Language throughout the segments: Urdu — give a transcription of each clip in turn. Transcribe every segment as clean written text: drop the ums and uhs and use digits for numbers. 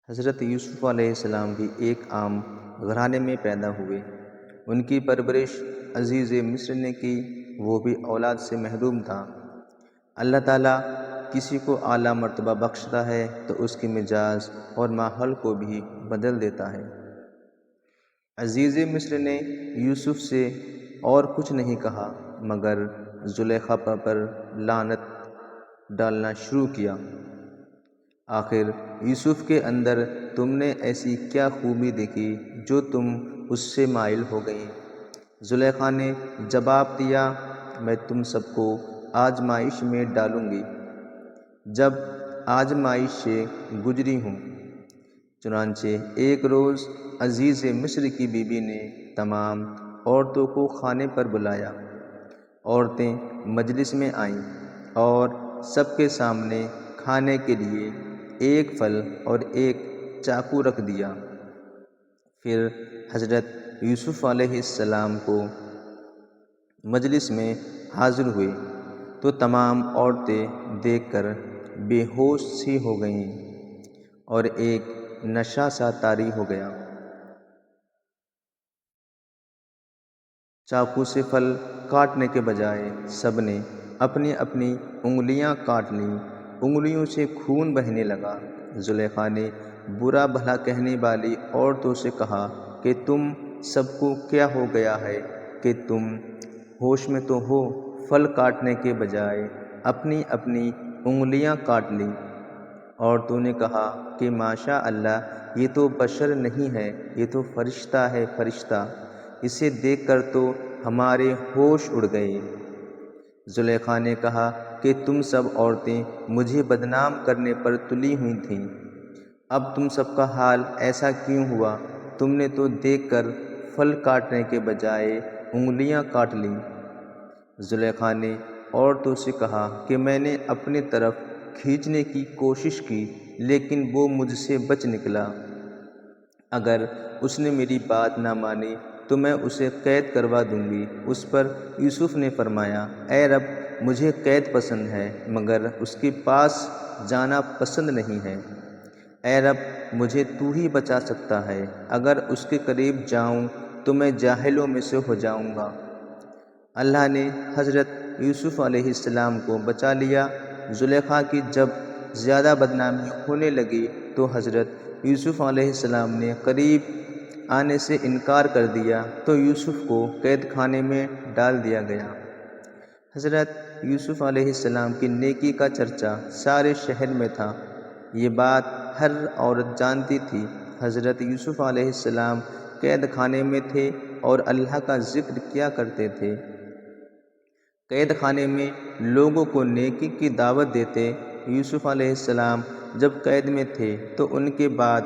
حضرت یوسف علیہ السلام بھی ایک عام گھرانے میں پیدا ہوئے۔ ان کی پرورش عزیز مصر نے کی، وہ بھی اولاد سے محروم تھا۔ اللہ تعالیٰ کسی کو اعلیٰ مرتبہ بخشتا ہے تو اس کے مزاج اور ماحول کو بھی بدل دیتا ہے۔ عزیز مصر نے یوسف سے اور کچھ نہیں کہا مگر زلیخا پر لعنت ڈالنا شروع کیا۔ آخر یوسف کے اندر تم نے ایسی کیا خوبی دیکھی جو تم اس سے مائل ہو گئیں؟ زلیخا نے جواب دیا، میں تم سب کو آزمائش میں ڈالوں گی جب آزمائش سے گزری ہوں۔ چنانچہ ایک روز عزیز مصر کی بیوی نے تمام عورتوں کو کھانے پر بلایا۔ عورتیں مجلس میں آئیں اور سب کے سامنے کھانے کے لیے ایک پھل اور ایک چاقو رکھ دیا۔ پھر حضرت یوسف علیہ السلام کو مجلس میں حاضر ہوئے تو تمام عورتیں دیکھ کر بے ہوش سی ہو گئیں اور ایک نشہ سا طاری ہو گیا۔ چاقو سے پھل کاٹنے کے بجائے سب نے اپنی اپنی انگلیاں کاٹ لیں، انگلیوں سے خون بہنے لگا۔ زلیخا نے برا بھلا کہنے والی عورتوں سے کہا کہ تم سب کو کیا ہو گیا ہے کہ تم ہوش میں تو ہو؟ پھل کاٹنے کے بجائے اپنی اپنی انگلیاں کاٹ لیں۔ عورتوں نے کہا کہ ماشاء اللہ، یہ تو بشر نہیں ہے، یہ تو فرشتہ ہے، فرشتہ، اسے دیکھ کر تو ہمارے ہوش اڑ گئے۔ زلیخا نے کہا کہ تم سب عورتیں مجھے بدنام کرنے پر تلی ہوئی تھیں، اب تم سب کا حال ایسا کیوں ہوا؟ تم نے تو دیکھ کر پھل کاٹنے کے بجائے انگلیاں کاٹ لیں۔ زلیخا نے عورتوں سے کہا کہ میں نے اپنے طرف کھینچنے کی کوشش کی لیکن وہ مجھ سے بچ نکلا۔ اگر اس نے میری بات نہ مانی تو میں اسے قید کروا دوں گی۔ اس پر یوسف نے فرمایا، اے رب، مجھے قید پسند ہے مگر اس کے پاس جانا پسند نہیں ہے۔ اے رب، مجھے تو ہی بچا سکتا ہے، اگر اس کے قریب جاؤں تو میں جاہلوں میں سے ہو جاؤں گا۔ اللہ نے حضرت یوسف علیہ السلام کو بچا لیا۔ زلیخا کی جب زیادہ بدنامی ہونے لگی تو حضرت یوسف علیہ السلام نے قریب آنے سے انکار کر دیا تو یوسف کو قید خانے میں ڈال دیا گیا۔ حضرت یوسف علیہ السلام کی نیکی کا چرچا سارے شہر میں تھا، یہ بات ہر عورت جانتی تھی۔ حضرت یوسف علیہ السلام قید خانے میں تھے اور اللہ کا ذکر کیا کرتے تھے۔ قید خانے میں لوگوں کو نیکی کی دعوت دیتے۔ یوسف علیہ السلام جب قید میں تھے تو ان کے بعد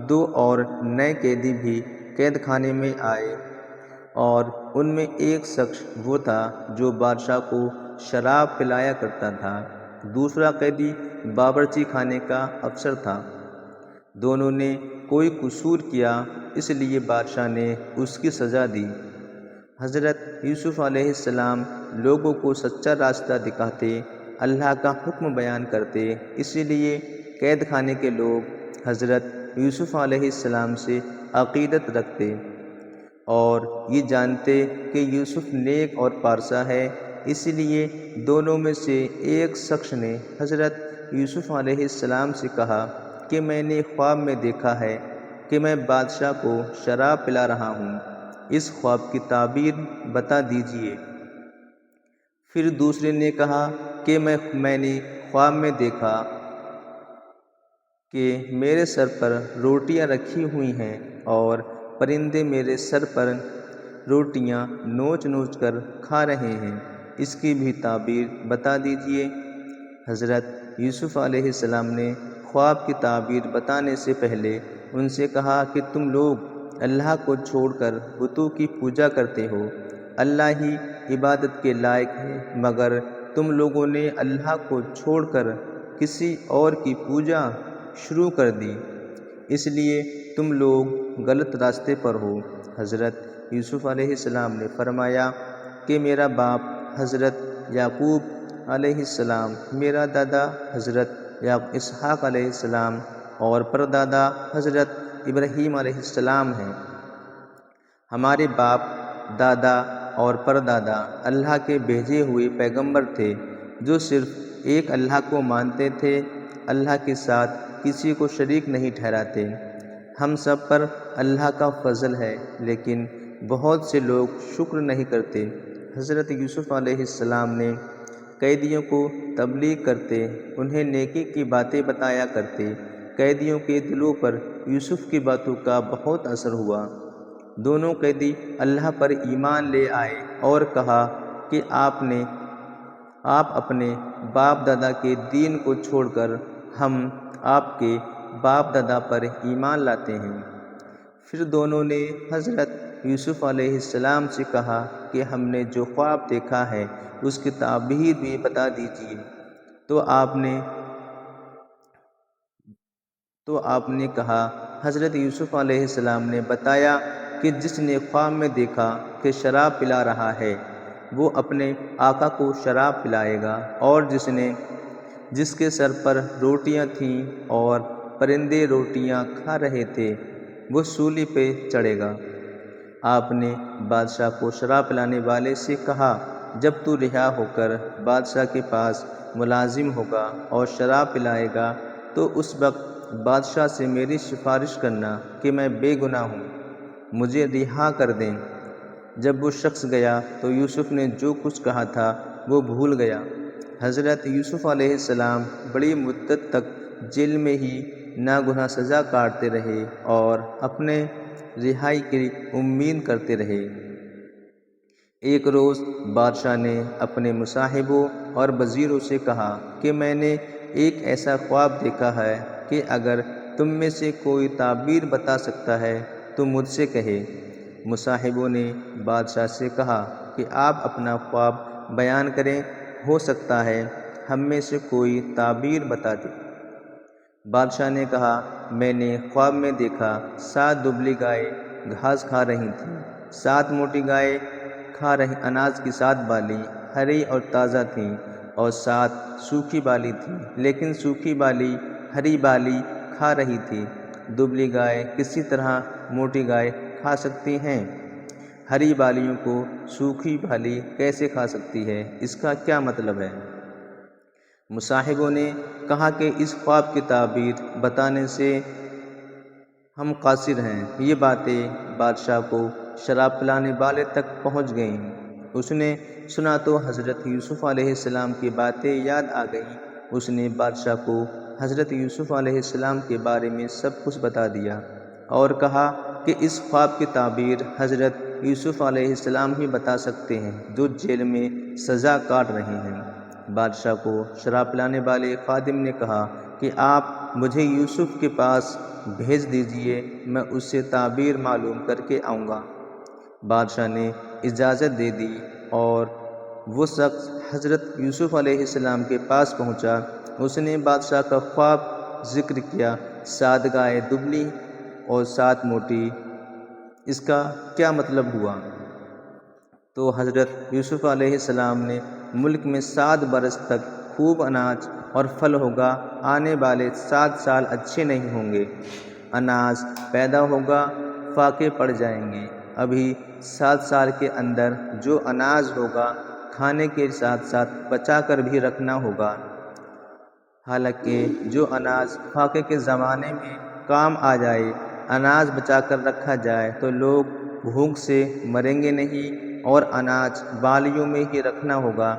2 اور نئے قیدی بھی قید خانے میں آئے اور ان میں ایک شخص وہ تھا جو بادشاہ کو شراب پلایا کرتا تھا، دوسرا قیدی باورچی خانے کا افسر تھا۔ دونوں نے کوئی قصور کیا، اس لیے بادشاہ نے اس کی سزا دی۔ حضرت یوسف علیہ السلام لوگوں کو سچا راستہ دکھاتے، اللہ کا حکم بیان کرتے، اسی لیے قید خانے کے لوگ حضرت یوسف علیہ السلام سے عقیدت رکھتے اور یہ جانتے کہ یوسف نیک اور پارسا ہے۔ اسی لیے دونوں میں سے ایک شخص نے حضرت یوسف علیہ السلام سے کہا کہ میں نے خواب میں دیکھا ہے کہ میں بادشاہ کو شراب پلا رہا ہوں، اس خواب کی تعبیر بتا دیجیے۔ پھر دوسرے نے کہا کہ میں نے خواب میں دیکھا کہ میرے سر پر روٹیاں رکھی ہوئی ہیں اور پرندے میرے سر پر روٹیاں نوچ نوچ کر کھا رہے ہیں، اس کی بھی تعبیر بتا دیجیے۔ حضرت یوسف علیہ السلام نے خواب کی تعبیر بتانے سے پہلے ان سے کہا کہ تم لوگ اللہ کو چھوڑ کر بتوں کی پوجا کرتے ہو، اللہ ہی عبادت کے لائق ہے، مگر تم لوگوں نے اللہ کو چھوڑ کر کسی اور کی پوجا شروع کر دی، اس لیے تم لوگ غلط راستے پر ہو۔ حضرت یوسف علیہ السلام نے فرمایا کہ میرا باپ حضرت یعقوب علیہ السلام، میرا دادا حضرت اسحاق علیہ السلام اور پردادا حضرت ابراہیم علیہ السلام ہیں۔ ہمارے باپ دادا اور پردادا اللہ کے بھیجے ہوئے پیغمبر تھے جو صرف ایک اللہ کو مانتے تھے، اللہ کے ساتھ کسی کو شریک نہیں ٹھہراتے۔ ہم سب پر اللہ کا فضل ہے لیکن بہت سے لوگ شکر نہیں کرتے۔ حضرت یوسف علیہ السلام نے قیدیوں کو تبلیغ کرتے، انہیں نیکی کی باتیں بتایا کرتے۔ قیدیوں کے دلوں پر یوسف کی باتوں کا بہت اثر ہوا۔ دونوں قیدی اللہ پر ایمان لے آئے اور کہا کہ آپ اپنے باپ دادا کے دین کو چھوڑ کر ہم آپ کے باپ دادا پر ایمان لاتے ہیں۔ پھر دونوں نے حضرت یوسف علیہ السلام سے کہا کہ ہم نے جو خواب دیکھا ہے اس کی تعبیر بھی بتا دیجیے۔ تو آپ نے کہا، حضرت یوسف علیہ السلام نے بتایا کہ جس نے خواب میں دیکھا کہ شراب پلا رہا ہے وہ اپنے آقا کو شراب پلائے گا، اور جس کے سر پر روٹیاں تھیں اور پرندے روٹیاں کھا رہے تھے وہ سولی پہ چڑھے گا۔ آپ نے بادشاہ کو شراب پلانے والے سے کہا، جب تو رہا ہو کر بادشاہ کے پاس ملازم ہوگا اور شراب پلائے گا تو اس وقت بادشاہ سے میری سفارش کرنا کہ میں بے گناہ ہوں، مجھے رہا کر دیں۔ جب وہ شخص گیا تو یوسف نے جو کچھ کہا تھا وہ بھول گیا۔ حضرت یوسف علیہ السلام بڑی مدت تک جیل میں ہی ناگناہ سزا کاٹتے رہے اور اپنے رہائی کی امید کرتے رہے۔ ایک روز بادشاہ نے اپنے مصاحبوں اور وزیروں سے کہا کہ میں نے ایک ایسا خواب دیکھا ہے کہ اگر تم میں سے کوئی تعبیر بتا سکتا ہے تو مجھ سے کہے۔ مصاحبوں نے بادشاہ سے کہا کہ آپ اپنا خواب بیان کریں، ہو سکتا ہے ہم میں سے کوئی تعبیر بتا دے۔ بادشاہ نے کہا، میں نے خواب میں دیکھا 7 دبلی گائے گھاس کھا رہی تھیں، 7 موٹی گائے کھا رہی اناج کی 7 بالی ہری اور تازہ تھیں اور 7 سوکھی بالی تھیں، لیکن سوکھی بالی ہری بالی کھا رہی تھی۔ دبلی گائے کسی طرح موٹی گائے کھا سکتی ہیں؟ ہری بالیوں کو سوکھی بالی کیسے کھا سکتی ہے؟ اس کا کیا مطلب ہے؟ مصاحبوں نے کہا کہ اس خواب کی تعبیر بتانے سے ہم قاصر ہیں۔ یہ باتیں بادشاہ کو شراب پلانے والے تک پہنچ گئیں۔ اس نے سنا تو حضرت یوسف علیہ السلام کی باتیں یاد آ گئیں۔ اس نے بادشاہ کو حضرت یوسف علیہ السلام کے بارے میں سب کچھ بتا دیا اور کہا کہ اس خواب کی تعبیر حضرت یوسف علیہ السلام ہی بتا سکتے ہیں جو جیل میں سزا کاٹ رہے ہیں۔ بادشاہ کو شراب پلانے والے خادم نے کہا کہ آپ مجھے یوسف کے پاس بھیج دیجیے، میں اس سے تعبیر معلوم کر کے آؤں گا۔ بادشاہ نے اجازت دے دی اور وہ شخص حضرت یوسف علیہ السلام کے پاس پہنچا۔ اس نے بادشاہ کا خواب ذکر کیا، 7 گائے دبلی اور 7 موٹی، اس کا کیا مطلب ہوا؟ تو حضرت یوسف علیہ السلام نے ملک میں 7 برس تک خوب اناج اور پھل ہوگا، آنے والے 7 سال اچھے نہیں ہوں گے، اناج پیدا ہوگا، فاقے پڑ جائیں گے، ابھی 7 سال کے اندر جو اناج ہوگا کھانے کے ساتھ ساتھ بچا کر بھی رکھنا ہوگا۔ حالانکہ جو اناج فاقے کے زمانے میں کام آ جائے، اناج بچا کر رکھا جائے تو لوگ بھوک سے مریں گے نہیں، اور اناج بالیوں میں ہی رکھنا ہوگا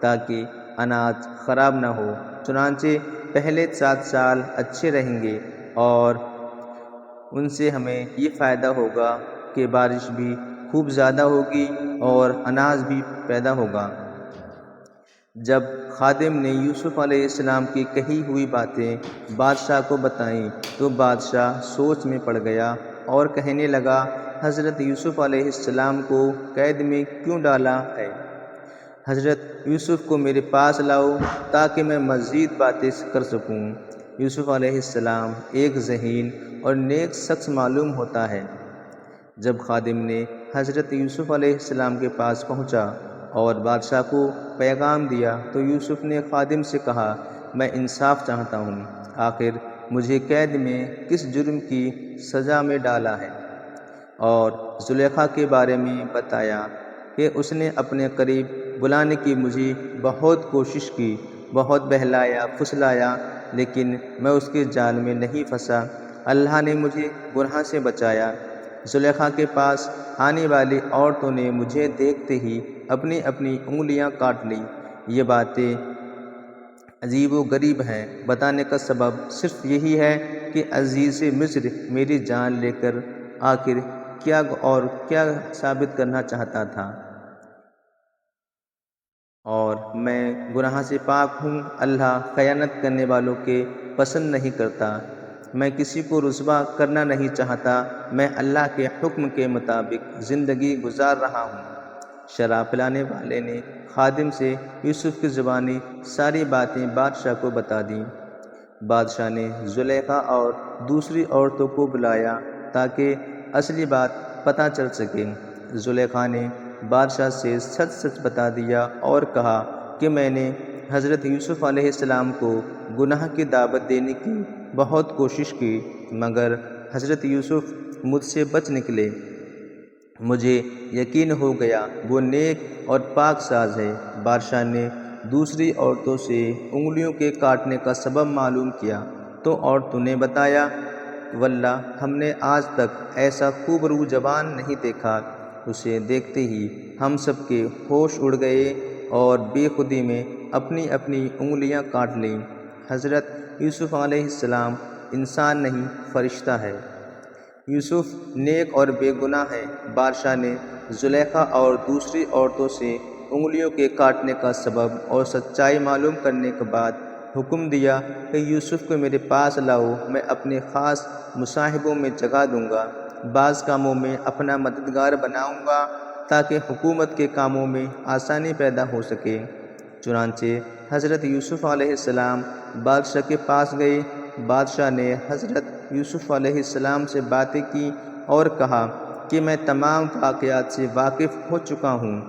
تاکہ اناج خراب نہ ہو۔ چنانچہ پہلے 7 سال اچھے رہیں گے اور ان سے ہمیں یہ فائدہ ہوگا کہ بارش بھی خوب زیادہ ہوگی اور اناج بھی پیدا ہوگا۔ جب خادم نے یوسف علیہ السلام کی کہی ہوئی باتیں بادشاہ کو بتائیں تو بادشاہ سوچ میں پڑ گیا اور کہنے لگا، حضرت یوسف علیہ السلام کو قید میں کیوں ڈالا ہے؟ حضرت یوسف کو میرے پاس لاؤ تاکہ میں مزید باتیں کر سکوں۔ یوسف علیہ السلام ایک ذہین اور نیک شخص معلوم ہوتا ہے۔ جب خادم نے حضرت یوسف علیہ السلام کے پاس پہنچا اور بادشاہ کو پیغام دیا تو یوسف نے خادم سے کہا، میں انصاف چاہتا ہوں، آخر مجھے قید میں کس جرم کی سزا میں ڈالا ہے، اور زلیخا کے بارے میں بتایا کہ اس نے اپنے قریب بلانے کی مجھے بہت کوشش کی، بہت بہلایا پھسلایا، لیکن میں اس کے جال میں نہیں پھنسا۔ اللہ نے مجھے گناہ سے بچایا۔ زلیخا کے پاس آنے والی عورتوں نے مجھے دیکھتے ہی اپنی اپنی انگلیاں کاٹ لیں۔ یہ باتیں عجیب و غریب ہیں۔ بتانے کا سبب صرف یہی ہے کہ عزیز مصر میری جان لے کر آخر کیا ثابت کرنا چاہتا تھا، اور میں گناہ سے پاک ہوں۔ اللہ خیانت کرنے والوں کے پسند نہیں کرتا۔ میں کسی کو رسوا کرنا نہیں چاہتا۔ میں اللہ کے حکم کے مطابق زندگی گزار رہا ہوں۔ شراب پلانے والے نے خادم سے یوسف کی زبانی ساری باتیں بادشاہ کو بتا دیں۔ بادشاہ نے زلیخا اور دوسری عورتوں کو بلایا تاکہ اصلی بات پتہ چل سکے۔ زلیخا نے بادشاہ سے سچ سچ بتا دیا اور کہا کہ میں نے حضرت یوسف علیہ السلام کو گناہ کی دعوت دینے کی بہت کوشش کی، مگر حضرت یوسف مجھ سے بچ نکلے۔ مجھے یقین ہو گیا وہ نیک اور پاک ساز ہے۔ بادشاہ نے دوسری عورتوں سے انگلیوں کے کاٹنے کا سبب معلوم کیا تو عورتوں نے بتایا، واللہ ہم نے آج تک ایسا خوبرو جوان نہیں دیکھا۔ اسے دیکھتے ہی ہم سب کے ہوش اڑ گئے اور بے خودی میں اپنی اپنی انگلیاں کاٹ لیں۔ حضرت یوسف علیہ السلام انسان نہیں فرشتہ ہے۔ یوسف نیک اور بے گناہ ہے۔ بادشاہ نے زلیخا اور دوسری عورتوں سے انگلیوں کے کاٹنے کا سبب اور سچائی معلوم کرنے کے بعد حکم دیا کہ یوسف کو میرے پاس لاؤ، میں اپنے خاص مصاحبوں میں جگہ دوں گا، بعض کاموں میں اپنا مددگار بناؤں گا تاکہ حکومت کے کاموں میں آسانی پیدا ہو سکے۔ چنانچہ حضرت یوسف علیہ السلام بادشاہ کے پاس گئے۔ بادشاہ نے حضرت یوسف علیہ السلام سے باتیں کی اور کہا کہ میں تمام واقعات سے واقف ہو چکا ہوں،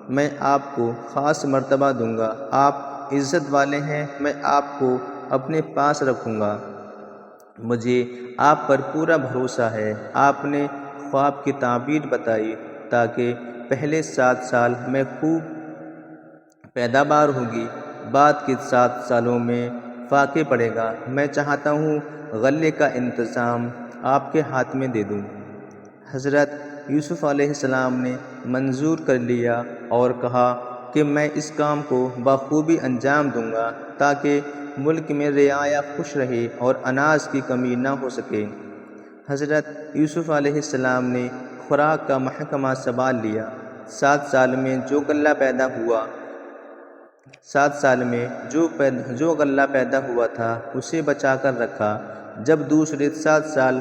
میں آپ کو خاص مرتبہ دوں گا، آپ عزت والے ہیں، میں آپ کو اپنے پاس رکھوں گا، مجھے آپ پر پورا بھروسہ ہے۔ آپ نے خواب کی تعبیر بتائی تاکہ پہلے 7 سال میں خوب پیداوار ہوگی، بعد کے 7 سالوں میں فاقے پڑے گا۔ میں چاہتا ہوں غلے کا انتظام آپ کے ہاتھ میں دے دوں۔ حضرت یوسف علیہ السلام نے منظور کر لیا اور کہا کہ میں اس کام کو بخوبی انجام دوں گا تاکہ ملک میں رعایا خوش رہے اور اناج کی کمی نہ ہو سکے۔ حضرت یوسف علیہ السلام نے خوراک کا محکمہ سنبھال لیا۔ 7 سال میں جو غلہ پیدا ہوا 7 سال میں جو غلہ پیدا ہوا تھا اسے بچا کر رکھا۔ جب دوسرے 7 سال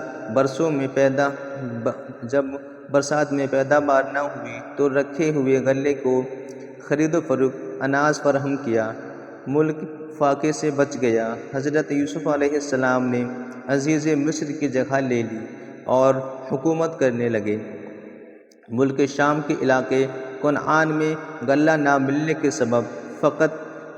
جب برسات میں پیداوار نہ ہوئی تو رکھے ہوئے غلے کو خرید و فروخت اناج فراہم کیا۔ ملک فاقے سے بچ گیا۔ حضرت یوسف علیہ السلام نے عزیز مصر کی جگہ لے لی اور حکومت کرنے لگے۔ ملک شام کے علاقے کنعان میں غلہ نہ ملنے کے سبب فقط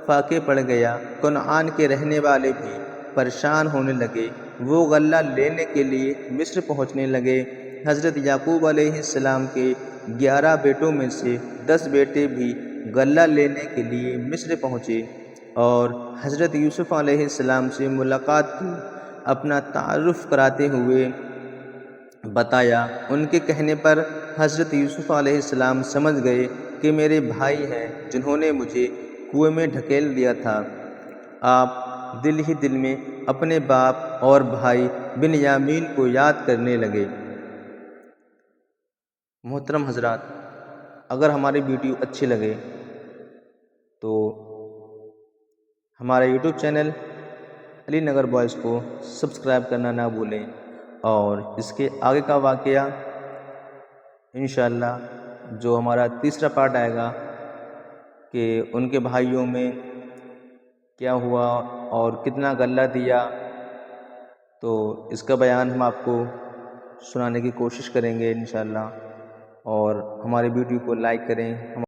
فاقے پڑ گیا۔ کنعان کے رہنے والے بھی پریشان ہونے لگے، وہ غلہ لینے کے لیے مصر پہنچنے لگے۔ حضرت یعقوب علیہ السلام کے 11 بیٹوں میں سے 10 بیٹے بھی غلہ لینے کے لیے مصر پہنچے اور حضرت یوسف علیہ السلام سے ملاقات کی۔ اپنا تعارف کراتے ہوئے بتایا۔ ان کے کہنے پر حضرت یوسف علیہ السلام سمجھ گئے کہ میرے بھائی ہیں جنہوں نے مجھے کنویں میں ڈھکیل دیا تھا۔ آپ دل ہی دل میں اپنے باپ اور بھائی بنیامین کو یاد کرنے لگے۔ محترم حضرات، اگر ہماری ویڈیو اچھی لگے تو ہمارے یوٹیوب چینل علی نگر بوائز کو سبسکرائب کرنا نہ بھولیں، اور اس کے آگے کا واقعہ انشاءاللہ جو ہمارا تیسرا پارٹ آئے گا کہ ان کے بھائیوں میں کیا ہوا اور کتنا غلہ دیا، تو اس کا بیان ہم آپ کو سنانے کی کوشش کریں گے انشاءاللہ۔ اور ہماری ویڈیو کو لائک کریں۔